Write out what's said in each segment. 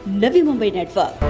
Navi Mumbai network.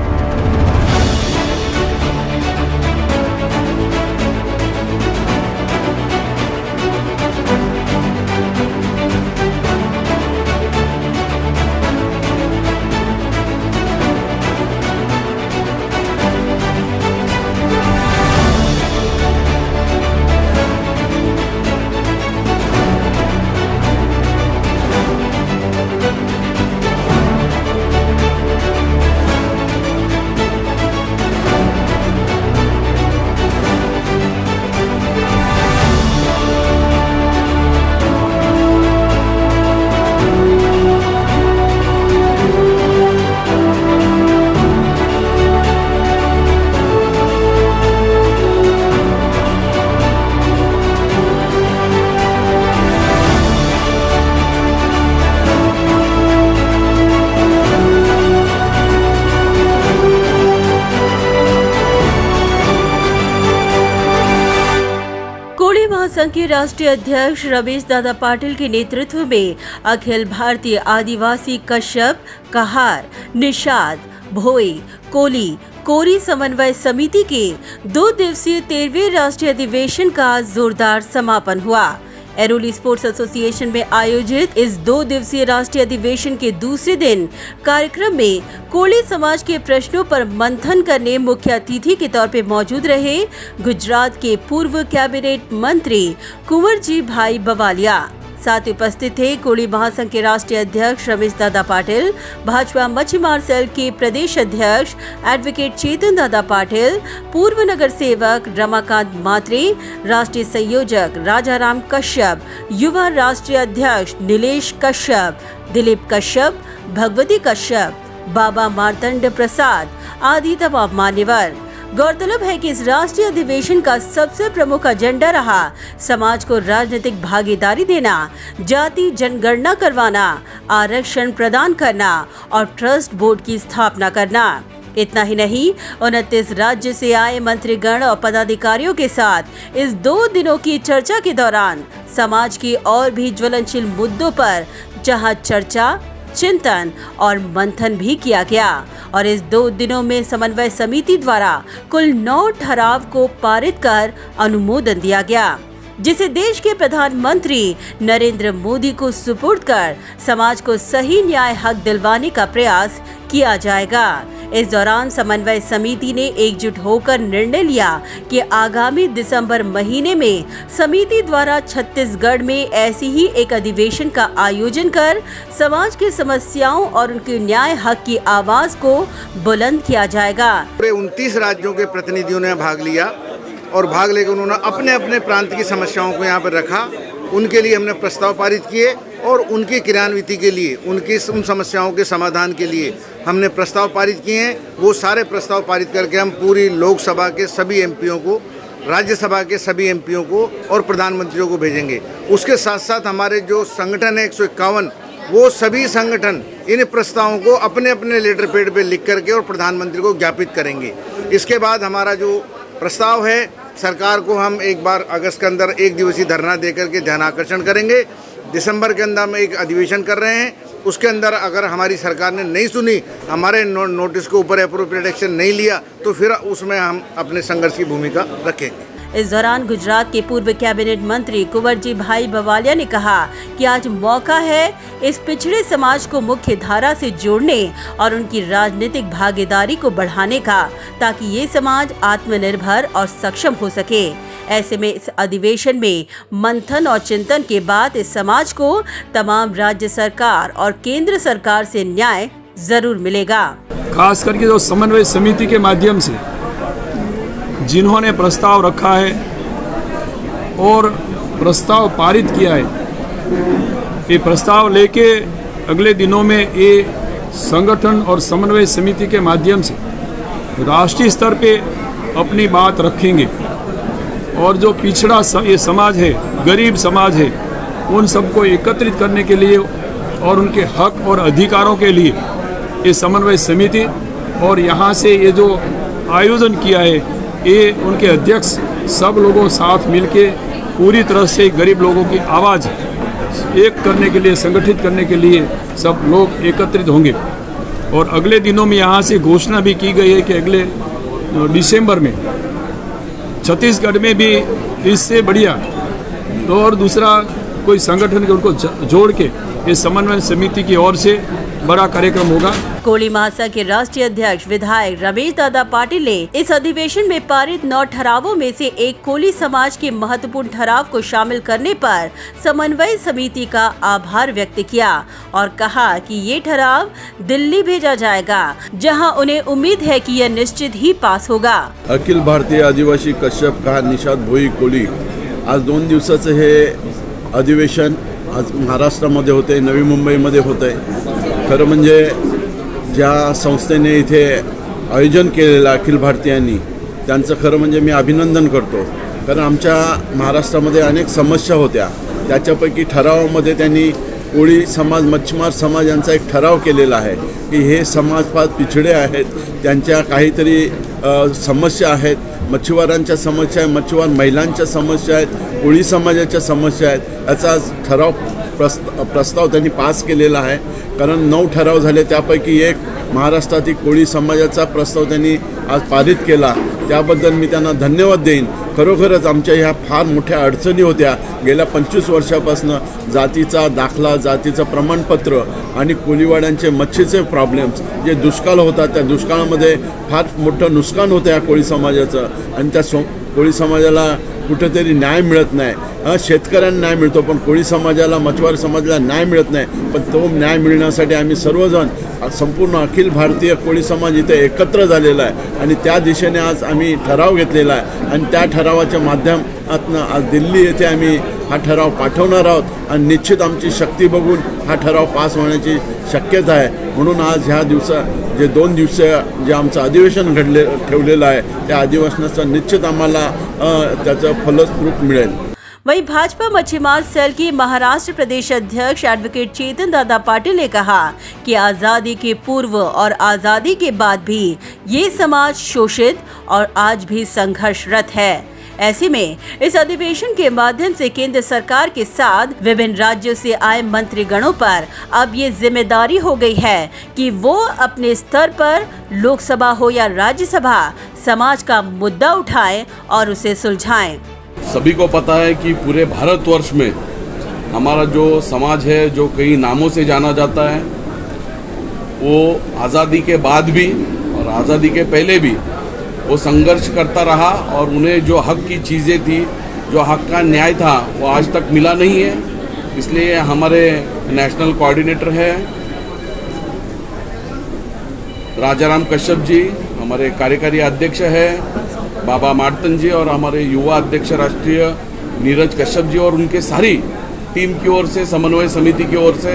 महासंघ के राष्ट्रीय अध्यक्ष रमेश दादा पाटिल के नेतृत्व में अखिल भारतीय आदिवासी कश्यप, कहार, निषाद, भोई, कोली, कोरी समन्वय समिति के 2 दिवसीय 13वें राष्ट्रीय अधिवेशन का जोरदार समापन हुआ। एरोली स्पोर्ट्स एसोसिएशन में आयोजित इस 2 दिवसीय राष्ट्रीय अधिवेशन के दूसरे दिन कार्यक्रम में कोली समाज के प्रश्नों पर मंथन करने मुख्य अतिथि के तौर पर मौजूद रहे गुजरात के पूर्व कैबिनेट मंत्री कुंवर जी भाई बवालिया। साथ उपस्थित थे कोली महासंघ के राष्ट्रीय अध्यक्ष रमेश दादा पाटिल, भाजपा मच्छीमार सेल के प्रदेश अध्यक्ष एडवोकेट चेतन दादा पाटिल, पूर्व नगर सेवक रमाकांत मात्रे, राष्ट्रीय संयोजक राजाराम कश्यप, युवा राष्ट्रीय अध्यक्ष नीलेश कश्यप, दिलीप कश्यप, भगवती कश्यप, बाबा मार्तंड प्रसाद आदि तमाम मान्यवर। गौरतलब है कि इस राष्ट्रीय अधिवेशन का सबसे प्रमुख एजेंडा रहा समाज को राजनीतिक भागीदारी देना, जाति जनगणना करवाना, आरक्षण प्रदान करना और ट्रस्ट बोर्ड की स्थापना करना। इतना ही नहीं, 29 राज्य से आए मंत्रीगण और पदाधिकारियों के साथ इस 2 दिनों की चर्चा के दौरान समाज के और भी ज्वलनशील मुद्दों पर जहां चर्चा, चिंतन और मंथन भी किया गया और इस 2 दिनों में समन्वय समिति द्वारा कुल 9 ठराव को पारित कर अनुमोदन दिया गया, जिसे देश के प्रधानमंत्री नरेंद्र मोदी को सुपुर्द कर समाज को सही न्याय हक दिलवाने का प्रयास किया जाएगा। इस दौरान समन्वय समिति ने एकजुट होकर निर्णय लिया कि आगामी दिसंबर महीने में समिति द्वारा छत्तीसगढ़ में ऐसी ही एक अधिवेशन का आयोजन कर समाज की समस्याओं और उनके न्याय हक की आवाज को बुलंद किया जाएगा। पूरे 29 राज्यों के प्रतिनिधियों ने भाग लिया और भाग लेकर उन्होंने अपने अपने प्रांत की समस्याओं को यहाँ पर रखा। उनके लिए हमने प्रस्ताव पारित किए और उनकी क्रियान्विति के लिए, उनकी उन समस्याओं के समाधान के लिए हमने प्रस्ताव पारित किए हैं। वो सारे प्रस्ताव पारित करके हम पूरी लोकसभा के सभी एमपीओं को, राज्यसभा के सभी एमपीओं को और प्रधानमंत्रियों को भेजेंगे। उसके साथ साथ हमारे जो संगठन है 151, वो सभी संगठन इन प्रस्तावों को अपने अपने लेटर पैड पे लिख करके और प्रधानमंत्री को ज्ञापित करेंगे। इसके बाद हमारा जो प्रस्ताव है सरकार को हम एक बार अगस्त के अंदर 1 दिवसीय धरना देकर के ध्यान आकर्षण करेंगे। दिसंबर के अंदर हम एक अधिवेशन कर रहे हैं, उसके अंदर अगर हमारी सरकार ने नहीं सुनी, हमारे नोटिस के ऊपर एप्रोप्रिएट एक्शन नहीं लिया, तो फिर उसमें हम अपने संघर्ष की भूमिका रखेंगे। इस दौरान गुजरात के पूर्व कैबिनेट मंत्री कुंवर जी भाई बवालिया ने कहा कि आज मौका है इस पिछड़े समाज को मुख्य धारा से जोड़ने और उनकी राजनीतिक भागीदारी को बढ़ाने का, ताकि ये समाज आत्मनिर्भर और सक्षम हो सके। ऐसे में इस अधिवेशन में मंथन और चिंतन के बाद इस समाज को तमाम राज्य सरकार और केंद्र सरकार से न्याय जरूर मिलेगा। खास करके जो समन्वय समिति के माध्यम से जिन्होंने प्रस्ताव रखा है और प्रस्ताव पारित किया है, ये प्रस्ताव लेके अगले दिनों में ये संगठन और समन्वय समिति के माध्यम से राष्ट्रीय स्तर पे अपनी बात रखेंगे और जो पिछड़ा ये समाज है, गरीब समाज है, उन सबको एकत्रित करने के लिए और उनके हक और अधिकारों के लिए ये समन्वय समिति और यहाँ से ये जो आयोजन किया है, ये उनके अध्यक्ष सब लोगों साथ मिलके पूरी तरह से गरीब लोगों की आवाज़ एक करने के लिए, संगठित करने के लिए सब लोग एकत्रित होंगे। और अगले दिनों में यहाँ से घोषणा भी की गई है कि अगले दिसंबर में छत्तीसगढ़ में भी इससे बढ़िया और दूसरा कोई संगठन के उनको जोड़ के इस समन्वय समिति की ओर से बड़ा कार्यक्रम होगा। कोली महासंघ के राष्ट्रीय अध्यक्ष विधायक रमेश दादा पाटिल ने इस अधिवेशन में पारित 9 ठरावों में से एक कोली समाज के महत्वपूर्ण ठराव को शामिल करने पर समन्वय समिति का आभार व्यक्त किया और कहा कि ये ठराव दिल्ली भेजा जाएगा, जहां उन्हें उम्मीद है कि यह निश्चित ही पास होगा। अखिल भारतीय आदिवासी कश्यप कहार निषाद भोई कोली आज 2 दिवसाचं हे अधिवेशन आज महाराष्ट्रामध्ये होते, नवी मुंबईमध्ये होते। खरं म्हणजे ज्या संस्थेने इथे आयोजन केलेलं अखिल भारतीयांनी त्यांचं खरं म्हणजे मी अभिनंदन करतो, कारण आमच्या महाराष्ट्रामध्ये अनेक समस्या होत्या, त्याच्यापैकी ठरावामध्ये त्यांनी कोळी समाज, मच्छीमार समाज यांचा एक ठराव केलेला आहे की हे समाज फार पिछडे आहेत, त्यांच्या काहीतरी समस्या आहेत, मच्छीमारांच्या समस्या आहेत, मच्छीमार महिलांच्या समस्या आहेत, कोळी समाजाच्या समस्या आहेत, याचा ठराव प्रस्ताव त्यांनी पास केलेला आहे। कारण 9 ठराव झाले, त्यापैकी एक महाराष्ट्रातील कोळी समाजाचा प्रस्ताव त्यांनी आज पारित केला, त्याबद्दल मी त्यांना धन्यवाद देईन। खरोखरच आमच्या ह्या फार मोठ्या अडचणी होत्या गेल्या 25 वर्षापासून, जातीचा दाखला, जातीचं प्रमाणपत्र आणि कोळीवाड्यांचे मच्छीचे प्रॉब्लेम्स, जे दुष्काळ होता त्या दुष्काळामध्ये फार मोठं नुकसान होतं या कोळी समाजाचं आणि त्या कोळी समाजाला कुठेतरी न्याय मिळत नाही। शेतकऱ्यांना न्याय मिळतो पण कोळी समाजाला, मच्छीमार समाजाला न्याय मिळत नाही। पण तो न्याय मिळण्यासाठी आम्ही सर्वजण संपूर्ण अखिल भारतीय कोळी समाज इथे एकत्र झालेला आहे आणि त्या दिशेने आज आम्ही ठराव घेतलेला आहे आणि त्या ठरावाच्या माध्यमातून आज दिल्ली येथे आम्ही हा ठराव पाठवणार आहोत आणि निश्चित आमची शक्ती बघून हा ठराव पास होण्याची शक्यता आहे। म्हणून आज ह्या जे 2 दिवस जे आमचं अधिवेशन ठेवलेलं आहे त्या अधिवेशनाचं निश्चित आम्हाला त्याचं फलस्वरूप मिळेल। वहीं भाजपा मच्छीमार सेल के महाराष्ट्र प्रदेश अध्यक्ष एडवोकेट चेतन दादा पाटिल ने कहा कि आज़ादी के पूर्व और आज़ादी के बाद भी ये समाज शोषित और आज भी संघर्षरत है। ऐसे में इस अधिवेशन के माध्यम से केंद्र सरकार के साथ विभिन्न राज्यों से आए मंत्रीगणों पर अब ये जिम्मेदारी हो गई है कि वो अपने स्तर पर लोकसभा हो या राज्यसभा समाज का मुद्दा उठाएं और उसे सुलझाएं। सभी को पता है कि पूरे भारतवर्ष में हमारा जो समाज है, जो कई नामों से जाना जाता है, वो आज़ादी के बाद भी और आज़ादी के पहले भी वो संघर्ष करता रहा और उन्हें जो हक की चीज़ें थी, जो हक का न्याय था, वो आज तक मिला नहीं है। इसलिए हमारे नेशनल कोऑर्डिनेटर है राजाराम कश्यप जी, हमारे कार्यकारी अध्यक्ष है बाबा मार्तन जी और हमारे युवा अध्यक्ष राष्ट्रीय नीरज कश्यप जी और उनके सारी टीम की ओर से, समन्वय समिति की ओर से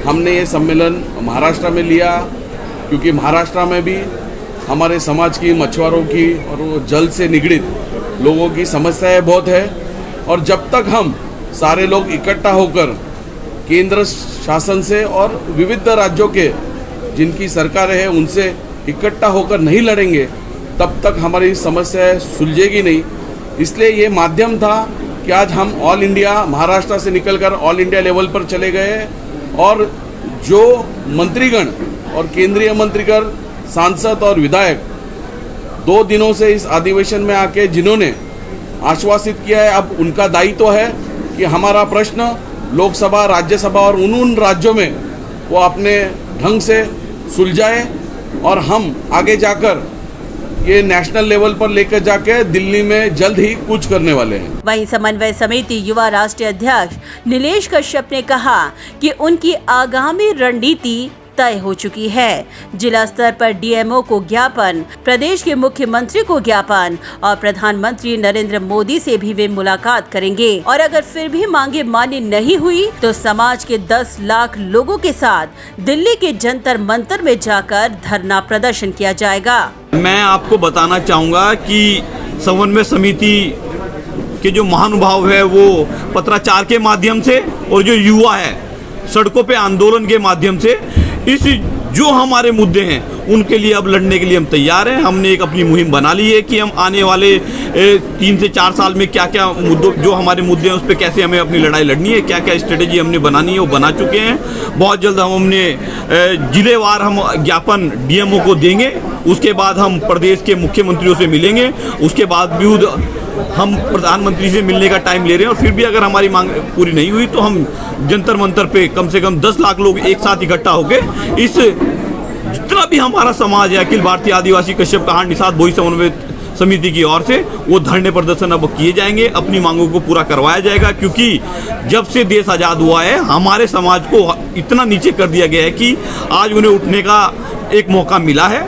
हमने ये सम्मेलन महाराष्ट्र में लिया, क्योंकि महाराष्ट्र में भी हमारे समाज की, मछुआरों की और वो जल से निगड़ित लोगों की समस्याएं बहुत है। और जब तक हम सारे लोग इकट्ठा होकर केंद्र शासन से और विविध राज्यों के जिनकी सरकारें हैं उनसे इकट्ठा होकर नहीं लड़ेंगे, तब तक हमारी समस्याएं सुलझेगी नहीं। इसलिए ये माध्यम था कि आज हम ऑल इंडिया, महाराष्ट्र से निकलकर ऑल इंडिया लेवल पर चले गए और जो मंत्रीगण और केंद्रीय मंत्रीगण, सांसद और विधायक 2 दिनों से इस अधिवेशन में आके जिन्होंने आश्वासित किया है, अब उनका दायित्व है कि हमारा प्रश्न लोकसभा, राज्यसभा और उन राज्यों में वो अपने ढंग से सुलझाए और हम आगे जाकर ये नेशनल लेवल पर लेकर जाके दिल्ली में जल्द ही कूच करने वाले हैं। वहीं समन्वय समिति युवा राष्ट्रीय अध्यक्ष नीलेश कश्यप ने कहा कि उनकी आगामी रणनीति तय हो चुकी है। जिला स्तर पर डीएमओ को ज्ञापन, प्रदेश के मुख्यमंत्री को ज्ञापन और प्रधानमंत्री नरेंद्र मोदी से भी वे मुलाकात करेंगे और अगर फिर भी मांगे मान्य नहीं हुई तो समाज के 10 लाख लोगों के साथ दिल्ली के जंतर मंतर में जाकर धरना प्रदर्शन किया जाएगा। मैं आपको बताना चाहूँगा कि समन्वय समिति के जो महानुभाव है वो पत्राचार के माध्यम से और जो युवा है सड़कों पे आंदोलन के माध्यम से इस जो हमारे मुद्दे हैं उनके लिए अब लड़ने के लिए हम तैयार हैं। हमने एक अपनी मुहिम बना ली है कि हम आने वाले 3 से 4 साल में क्या क्या मुद्दों जो हमारे मुद्दे हैं उस पर कैसे हमें अपनी लड़ाई लड़नी है, क्या क्या स्ट्रेटेजी हमने बनानी है वो बना चुके हैं। बहुत जल्द हमने जिलेवार हम ज्ञापन डीएमओ को देंगे, उसके बाद हम प्रदेश के मुख्यमंत्रियों से मिलेंगे, उसके बाद भी हम प्रधानमंत्री से मिलने का टाइम ले रहे हैं। और फिर भी अगर हमारी मांग पूरी नहीं हुई तो हम जंतर मंतर पे कम से कम 10 लाख लोग एक साथ इकट्ठा होकर इस जितना भी हमारा समाज है अखिल भारतीय आदिवासी कश्यप कहार निषाद भोई समन्वय समिति की ओर से वो धरने प्रदर्शन अब किए जाएंगे, अपनी मांगों को पूरा करवाया जाएगा। क्योंकि जब से देश आज़ाद हुआ है हमारे समाज को इतना नीचे कर दिया गया है कि आज उन्हें उठने का एक मौका मिला है।